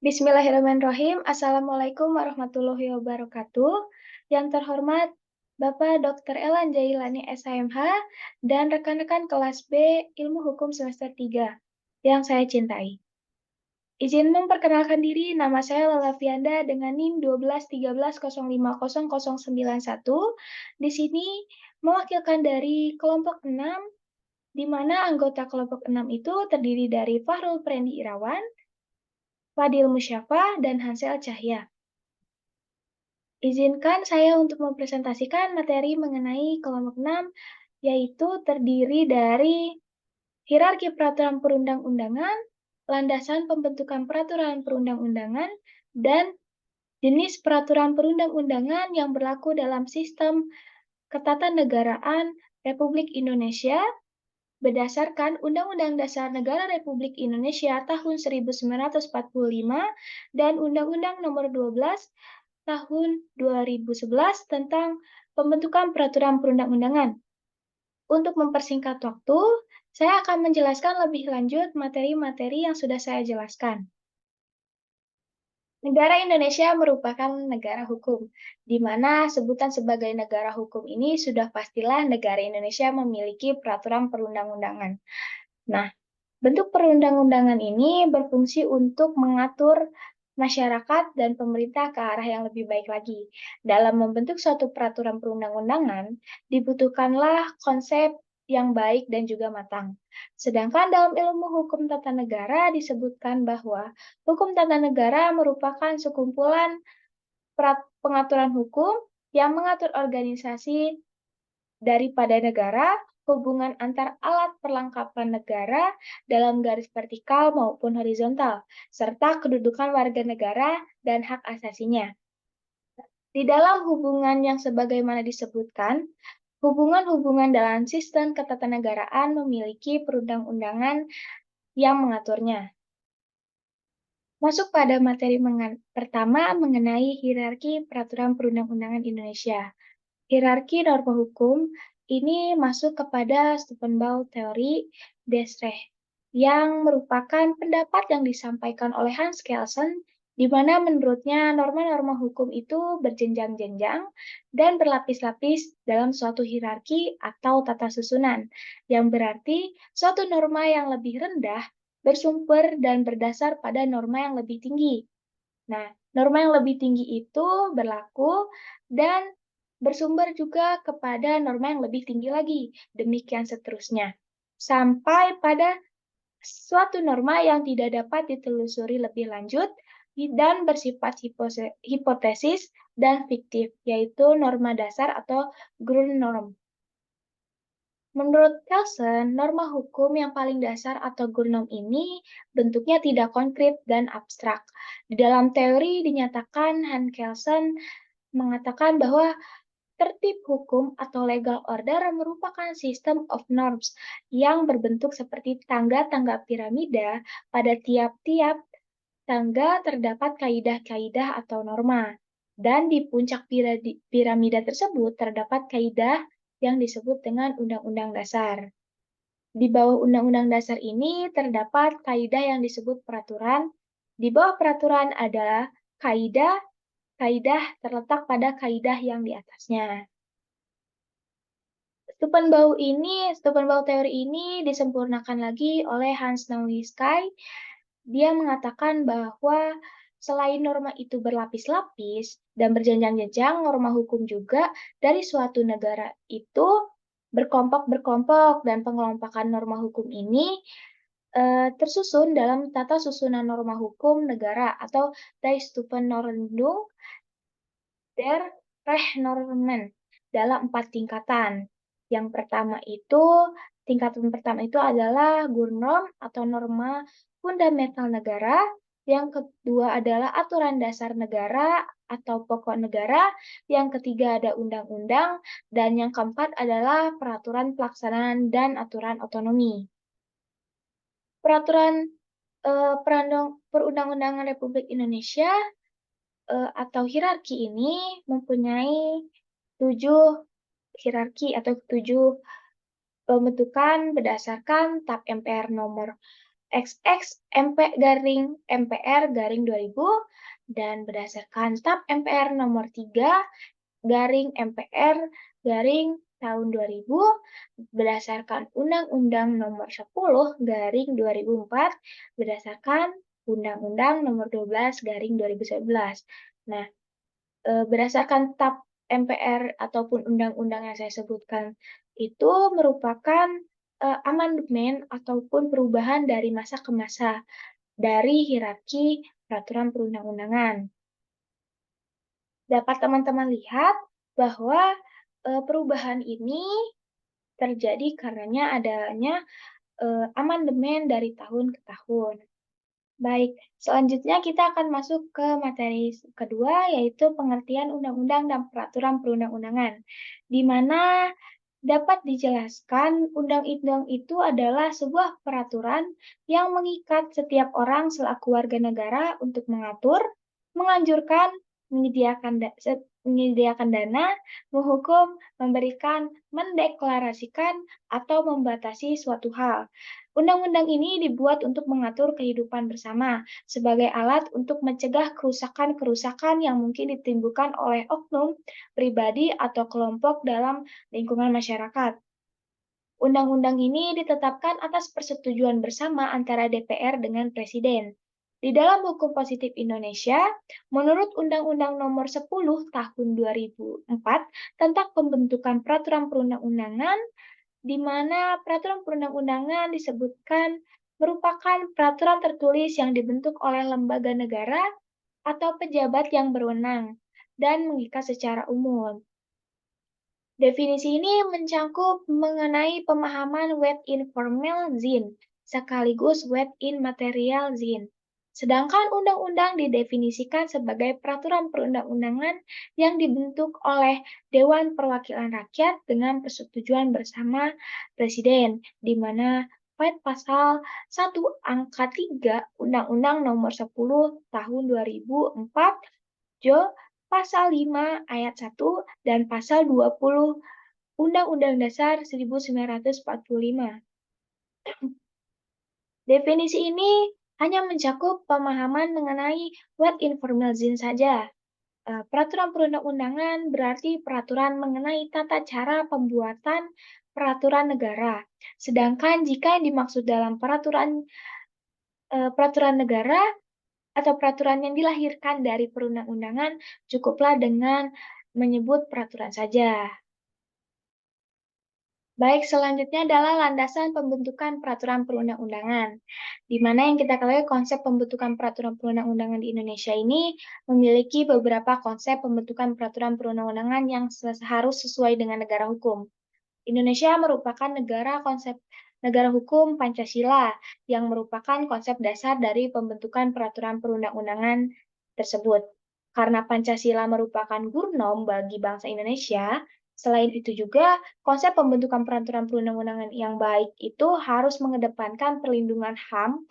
Bismillahirrahmanirrahim. Assalamualaikum warahmatullahi wabarakatuh. Yang terhormat Bapak Dr. Elan Jailani SHMH dan rekan-rekan kelas B Ilmu Hukum semester 3 yang saya cintai. Izin memperkenalkan diri, nama saya Lala Fianda dengan NIM 1213050091. Di sini mewakilkan dari kelompok 6, di mana anggota kelompok 6 itu terdiri dari Fahrul Prendi Irawan, Fadil Musyafa, dan Hansel Cahya. Izinkan saya untuk mempresentasikan materi mengenai kelompok 6, yaitu terdiri dari hierarki peraturan perundang-undangan, landasan pembentukan peraturan perundang-undangan, dan jenis peraturan perundang-undangan yang berlaku dalam sistem ketatanegaraan Republik Indonesia berdasarkan Undang-Undang Dasar Negara Republik Indonesia tahun 1945 dan Undang-Undang Nomor 12 tahun 2011 tentang pembentukan peraturan perundang-undangan. Untuk mempersingkat waktu, saya akan menjelaskan lebih lanjut materi-materi yang sudah saya jelaskan. Negara Indonesia merupakan negara hukum, di mana sebutan sebagai negara hukum ini sudah pastilah negara Indonesia memiliki peraturan perundang-undangan. Nah, bentuk perundang-undangan ini berfungsi untuk mengatur masyarakat dan pemerintah ke arah yang lebih baik lagi. Dalam membentuk suatu peraturan perundang-undangan, dibutuhkanlah konsep yang baik dan juga matang. Sedangkan dalam ilmu hukum tata negara disebutkan bahwa hukum tata negara merupakan sekumpulan pengaturan hukum yang mengatur organisasi daripada negara, hubungan antar alat perlengkapan negara dalam garis vertikal maupun horizontal, serta kedudukan warga negara dan hak asasinya. Di dalam hubungan yang sebagaimana disebutkan, hubungan-hubungan dalam sistem ketatanegaraan memiliki perundang-undangan yang mengaturnya. Masuk pada materi pertama mengenai hierarki peraturan perundang-undangan Indonesia. Hierarki norma hukum ini masuk kepada Steubenbauer teori Desrecht, yang merupakan pendapat yang disampaikan oleh Hans Kelsen, di mana menurutnya norma-norma hukum itu berjenjang-jenjang dan berlapis-lapis dalam suatu hierarki atau tata susunan, yang berarti suatu norma yang lebih rendah bersumber dan berdasar pada norma yang lebih tinggi. Nah, norma yang lebih tinggi itu berlaku dan bersumber juga kepada norma yang lebih tinggi lagi. Demikian seterusnya. Sampai pada suatu norma yang tidak dapat ditelusuri lebih lanjut dan bersifat hipotesis dan fiktif, yaitu norma dasar atau Grundnorm. Menurut Kelsen, norma hukum yang paling dasar atau Grundnorm ini bentuknya tidak konkret dan abstrak. Di dalam teori dinyatakan Hans Kelsen mengatakan bahwa tertib hukum atau legal order merupakan system of norms yang berbentuk seperti tangga-tangga piramida. Pada tiap-tiap tangga terdapat kaidah-kaidah atau norma. Dan di puncak piramida tersebut terdapat kaidah yang disebut dengan Undang-Undang Dasar. Di bawah Undang-Undang Dasar ini terdapat kaidah yang disebut peraturan. Di bawah peraturan adalah kaidah terletak pada kaidah yang di atasnya. Steubenbauer teori ini disempurnakan lagi oleh Hans Nawinsky. Dia mengatakan bahwa selain norma itu berlapis-lapis dan berjenjang-jenjang, norma hukum juga dari suatu negara itu berkelompok-berkelompok, dan pengelompokan norma hukum ini tersusun dalam tata susunan norma hukum negara atau Die Stufenordnung der Rechtsnormen dalam 4 tingkatan. Tingkatan pertama itu adalah Grundnorm atau norma fundamental negara. Yang kedua adalah aturan dasar negara atau pokok negara. Yang ketiga ada undang-undang. Dan yang keempat adalah peraturan pelaksanaan dan aturan otonomi. Peraturan perundang-undangan Republik Indonesia atau hierarki ini mempunyai 7 hierarki atau 7 pembentukan berdasarkan TAP MPR nomor XX MP garing MPR garing 2000 dan berdasarkan Tap MPR nomor 3 garing MPR garing tahun 2000 berdasarkan Undang-Undang nomor 10 garing 2004 berdasarkan Undang-Undang nomor 12 garing 2011. Nah, berdasarkan Tap MPR ataupun undang-undang yang saya sebutkan itu merupakan amandemen ataupun perubahan dari masa ke masa dari hierarki peraturan perundang-undangan. Dapat teman-teman lihat bahwa perubahan ini terjadi karenanya adanya amandemen dari tahun ke tahun. Baik, selanjutnya kita akan masuk ke materi kedua, yaitu pengertian undang-undang dan peraturan perundang-undangan, di mana dapat dijelaskan undang-undang itu adalah sebuah peraturan yang mengikat setiap orang selaku warga negara untuk mengatur, menganjurkan, menyediakan dana, menghukum, memberikan, mendeklarasikan, atau membatasi suatu hal. Undang-undang ini dibuat untuk mengatur kehidupan bersama sebagai alat untuk mencegah kerusakan-kerusakan yang mungkin ditimbulkan oleh oknum, pribadi, atau kelompok dalam lingkungan masyarakat. Undang-undang ini ditetapkan atas persetujuan bersama antara DPR dengan Presiden. Di dalam hukum positif Indonesia, menurut Undang-Undang Nomor 10 Tahun 2004 tentang pembentukan peraturan perundang-undangan, di mana peraturan perundang-undangan disebutkan merupakan peraturan tertulis yang dibentuk oleh lembaga negara atau pejabat yang berwenang dan mengikat secara umum. Definisi ini mencangkup mengenai pemahaman wet in formal zin sekaligus wet in material zin. Sedangkan undang-undang didefinisikan sebagai peraturan perundang-undangan yang dibentuk oleh Dewan Perwakilan Rakyat dengan persetujuan bersama Presiden, di mana pasal 1 angka 3 Undang-Undang Nomor 10 Tahun 2004 Jo Pasal 5 ayat 1 dan Pasal 20 Undang-Undang Dasar 1945. Definisi ini hanya mencakup pemahaman mengenai wet informal zin saja. Peraturan perundang-undangan berarti peraturan mengenai tata cara pembuatan peraturan negara. Sedangkan jika yang dimaksud dalam peraturan negara atau peraturan yang dilahirkan dari perundang-undangan, cukuplah dengan menyebut peraturan saja. Baik, selanjutnya adalah landasan pembentukan peraturan perundang-undangan, di mana yang kita ketahui konsep pembentukan peraturan perundang-undangan di Indonesia ini memiliki beberapa konsep pembentukan peraturan perundang-undangan yang harus sesuai dengan negara hukum. Indonesia merupakan negara hukum Pancasila yang merupakan konsep dasar dari pembentukan peraturan perundang-undangan tersebut. Karena Pancasila merupakan gurnom bagi bangsa Indonesia, selain itu juga konsep pembentukan peraturan perundang-undangan yang baik itu harus mengedepankan perlindungan HAM,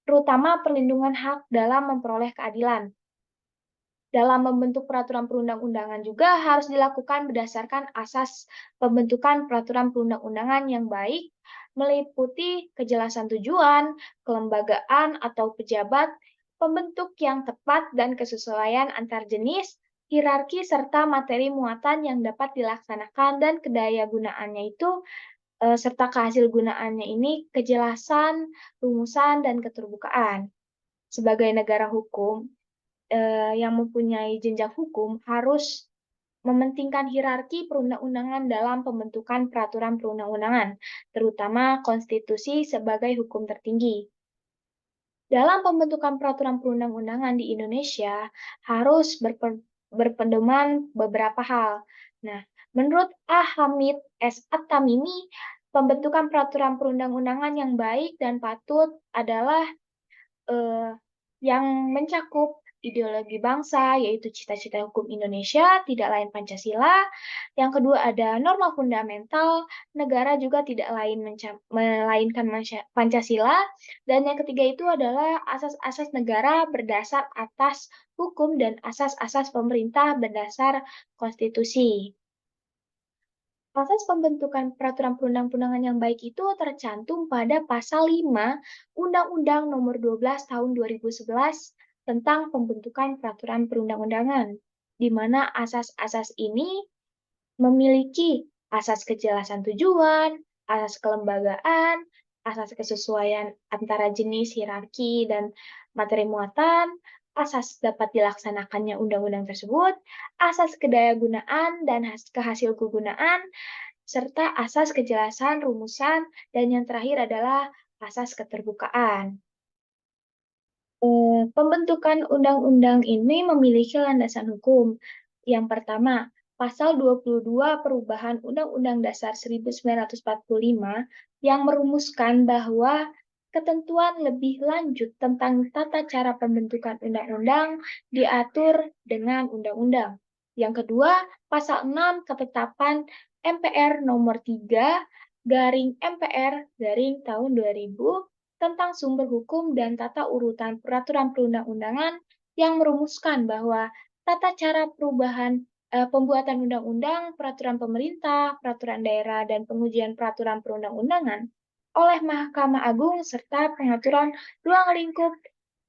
terutama perlindungan hak dalam memperoleh keadilan. Dalam membentuk peraturan perundang-undangan juga harus dilakukan berdasarkan asas pembentukan peraturan perundang-undangan yang baik, meliputi kejelasan tujuan, kelembagaan atau pejabat, pembentuk yang tepat dan kesesuaian antar jenis, hierarki serta materi muatan yang dapat dilaksanakan dan kedaya gunaannya itu serta kehasil gunaannya ini kejelasan, rumusan, dan keterbukaan. Sebagai negara hukum, yang mempunyai jenjang hukum harus mementingkan hierarki perundang-undangan dalam pembentukan peraturan perundang-undangan, terutama konstitusi sebagai hukum tertinggi. Dalam pembentukan peraturan perundang-undangan di Indonesia harus berpedoman beberapa hal. Nah, menurut A. Hamid S. At-Tamimi, pembentukan peraturan perundang-undangan yang baik dan patut adalah yang mencakup ideologi bangsa, yaitu cita-cita hukum Indonesia, tidak lain Pancasila. Yang kedua ada norma fundamental, negara juga tidak melainkan Pancasila. Dan yang ketiga itu adalah asas-asas negara berdasar atas hukum dan asas-asas pemerintah berdasar konstitusi. Asas pembentukan peraturan perundang-undangan yang baik itu tercantum pada pasal 5 Undang-Undang Nomor 12 Tahun 2011 tentang pembentukan peraturan perundang-undangan, di mana asas-asas ini memiliki asas kejelasan tujuan, asas kelembagaan, asas kesesuaian antara jenis, hierarki, dan materi muatan, asas dapat dilaksanakannya undang-undang tersebut, asas kedayagunaan dan kehasil kegunaan, serta asas kejelasan rumusan, dan yang terakhir adalah asas keterbukaan. Pembentukan undang-undang ini memiliki landasan hukum. Yang pertama, Pasal 22 Perubahan Undang-Undang Dasar 1945 yang merumuskan bahwa ketentuan lebih lanjut tentang tata cara pembentukan undang-undang diatur dengan undang-undang. Yang kedua, Pasal 6 Ketetapan MPR Nomor 3 garing MPR garing tahun 2000 tentang sumber hukum dan tata urutan peraturan perundang-undangan yang merumuskan bahwa tata cara pembuatan undang-undang, peraturan pemerintah, peraturan daerah, dan pengujian peraturan perundang-undangan oleh Mahkamah Agung serta pengaturan ruang lingkup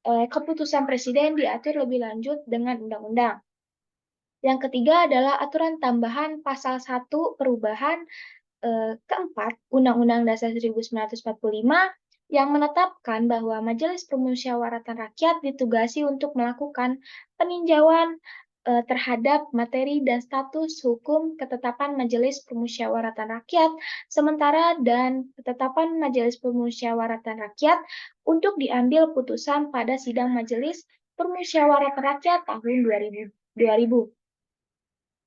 keputusan Presiden diatur lebih lanjut dengan undang-undang. Yang ketiga adalah aturan tambahan pasal 1 perubahan keempat, Undang-Undang Dasar 1945 yang menetapkan bahwa Majelis Permusyawaratan Rakyat ditugasi untuk melakukan peninjauan terhadap materi dan status hukum ketetapan Majelis Permusyawaratan Rakyat sementara dan ketetapan Majelis Permusyawaratan Rakyat untuk diambil putusan pada sidang Majelis Permusyawaratan Rakyat tahun 2000.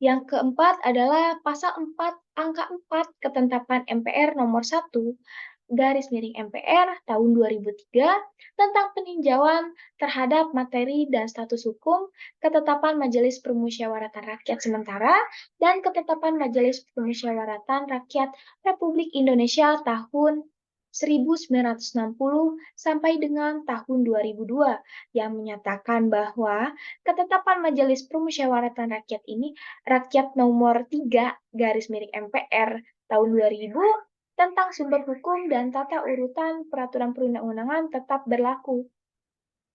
Yang keempat adalah pasal 4 angka 4 Ketetapan MPR nomor 1 garis miring MPR tahun 2003 tentang peninjauan terhadap materi dan status hukum ketetapan Majelis Permusyawaratan Rakyat sementara dan ketetapan Majelis Permusyawaratan Rakyat Republik Indonesia tahun 1960 sampai dengan tahun 2002 yang menyatakan bahwa ketetapan Majelis Permusyawaratan Rakyat ini Rakyat nomor 3 garis miring MPR tahun 2000 tentang sumber hukum dan tata urutan peraturan perundang-undangan tetap berlaku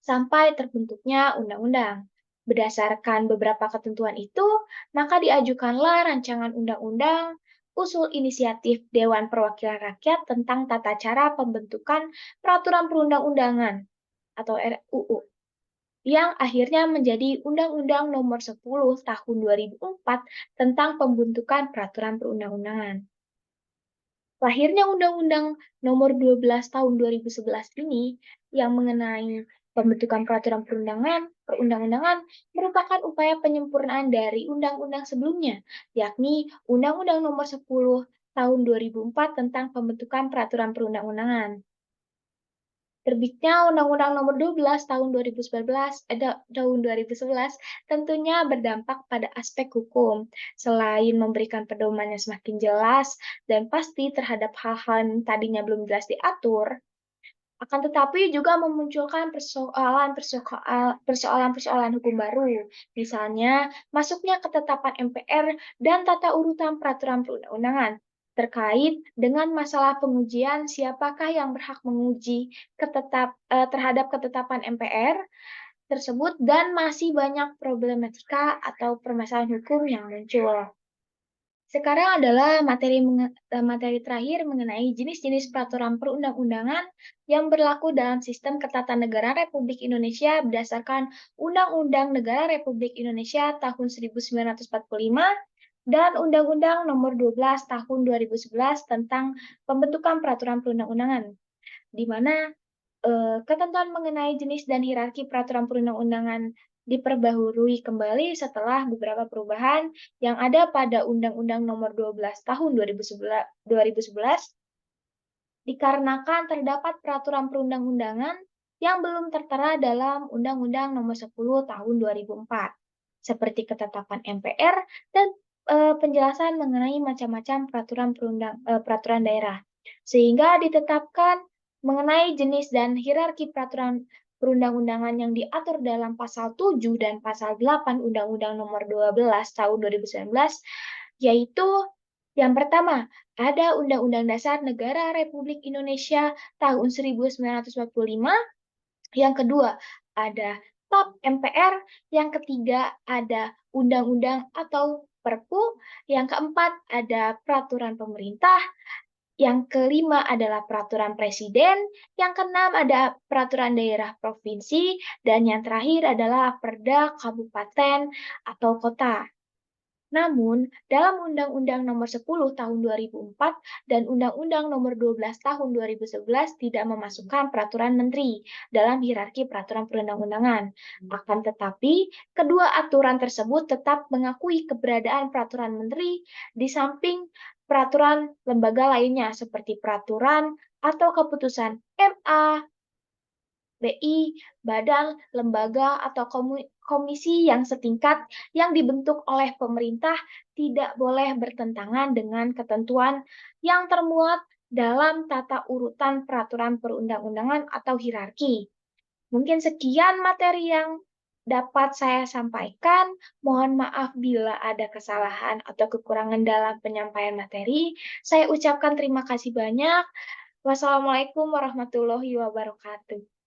sampai terbentuknya undang-undang. Berdasarkan beberapa ketentuan itu, maka diajukanlah rancangan undang-undang usul inisiatif Dewan Perwakilan Rakyat tentang tata cara pembentukan peraturan perundang-undangan atau RUU yang akhirnya menjadi Undang-Undang Nomor 10 Tahun 2004 tentang pembentukan peraturan perundang-undangan. Lahirnya Undang-Undang Nomor 12 Tahun 2011 ini yang mengenai pembentukan peraturan perundang-undangan merupakan upaya penyempurnaan dari undang-undang sebelumnya, yakni Undang-Undang Nomor 10 Tahun 2004 tentang pembentukan peraturan perundang-undangan. Terbitnya Undang-Undang Nomor 12 Tahun 2011 tentunya berdampak pada aspek hukum. Selain memberikan pedoman yang semakin jelas dan pasti terhadap hal-hal yang tadinya belum jelas diatur, akan tetapi juga memunculkan persoalan-persoalan hukum baru. Misalnya, masuknya ketetapan MPR dan tata urutan peraturan perundang-undangan terkait dengan masalah pengujian siapakah yang berhak menguji terhadap ketetapan MPR tersebut dan masih banyak problematika atau permasalahan hukum yang muncul. Sekarang adalah materi terakhir mengenai jenis-jenis peraturan perundang-undangan yang berlaku dalam sistem ketatanegaraan Republik Indonesia berdasarkan Undang-Undang Negara Republik Indonesia tahun 1945 dan Undang-Undang Nomor 12 Tahun 2011 tentang pembentukan peraturan perundang-undangan, di mana ketentuan mengenai jenis dan hierarki peraturan perundang-undangan diperbaharui kembali setelah beberapa perubahan yang ada pada Undang-Undang Nomor 12 Tahun 2011 dikarenakan terdapat peraturan perundang-undangan yang belum tertera dalam Undang-Undang Nomor 10 Tahun 2004, seperti ketetapan MPR dan penjelasan mengenai macam-macam peraturan daerah, sehingga ditetapkan mengenai jenis dan hierarki peraturan perundang-undangan yang diatur dalam pasal 7 dan pasal 8 Undang-Undang Nomor 12 Tahun 2019, yaitu Yang pertama, ada Undang-Undang Dasar Negara Republik Indonesia tahun 1945. Yang kedua, ada TAP MPR. Yang ketiga, ada undang-undang atau Perpu. Yang keempat, ada peraturan pemerintah. Yang kelima adalah peraturan presiden. Yang keenam ada peraturan daerah provinsi. Dan yang terakhir adalah perda kabupaten atau kota. Namun, dalam Undang-Undang Nomor 10 Tahun 2004 dan Undang-Undang Nomor 12 Tahun 2011 tidak memasukkan peraturan menteri dalam hierarki peraturan perundang-undangan. Akan tetapi, kedua aturan tersebut tetap mengakui keberadaan peraturan menteri di samping peraturan lembaga lainnya seperti peraturan atau keputusan MA, BI, badan, lembaga, atau komisi yang setingkat yang dibentuk oleh pemerintah tidak boleh bertentangan dengan ketentuan yang termuat dalam tata urutan peraturan perundang-undangan atau hierarki. Mungkin sekian materi yang dapat saya sampaikan. Mohon maaf bila ada kesalahan atau kekurangan dalam penyampaian materi. Saya ucapkan terima kasih banyak. Wassalamualaikum warahmatullahi wabarakatuh.